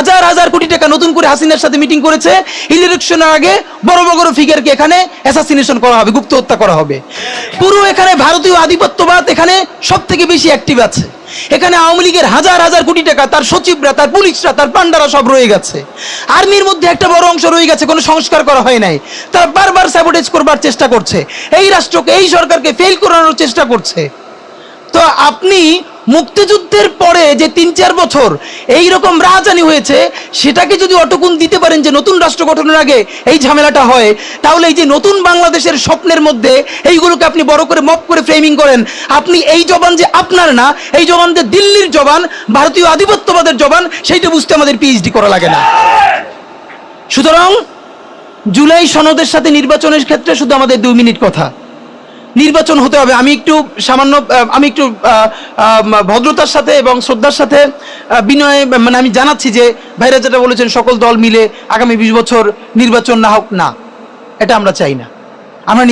হাজার হাজার কোটি টাকা নতুন করে হাসিনার সাথে মিটিং করেছে, ইলেকশনের আগে বড় বড় ফিগারকে এখানে অ্যাসাসিনেশন করা হবে, গুপ্ত হত্যা করা হবে। পুরো এখানে ভারতীয় আধিপত্যবাদ এখানে সব থেকে বেশি অ্যাক্টিভ আছে। এখানে আওয়ামী লীগের হাজার হাজার কোটি টাকা, তার সচিবরা, তার পুলিশরা, তার পান্ডারা সব রয়ে গেছে। আর্মির মধ্যে একটা বড় অংশ রয়ে গেছে, কোনো সংস্কার করা হয় নাই। তারা বারবার স্যাবোটেজ করবার চেষ্টা করছে, এই রাষ্ট্রকে, এই সরকারকে ফেল করানোর চেষ্টা করছে। তো আপনি মুক্তিযুদ্ধের পরে যে ৩-৪ বছর এই রকম রাজধানী হয়েছে, সেটাকে যদি অটকুন দিতে পারেন যে নতুন রাষ্ট্র গঠনের আগে এই ঝামেলাটা হয়, তাহলে এই যে নতুন বাংলাদেশের স্বপ্নের মধ্যে এইগুলোকে আপনি বড় করে মপ করে ফ্রেমিং করেন, আপনি এই জবান যে আপনার না, এই জবান যে দিল্লির জবান, ভারতীয় আধিপত্যবাদের জবান, সেইটা বুঝতে আমাদের পিএইচডি করা লাগে না। সুতরাং জুলাই সনদের সাথে নির্বাচনের ক্ষেত্রে শুধু আমাদের 2 মিনিট কথা। নির্বাচন হতে হবে। আমি একটু ভদ্রতার সাথে এবং শ্রদ্ধার সাথে বিনয় মানে আমি জানাচ্ছি যে ভাইরা যেটা বলেছেন সকল দল মিলে আগামী 20 বছর নির্বাচন না হোক, না, এটা আমরা চাই না। আমরা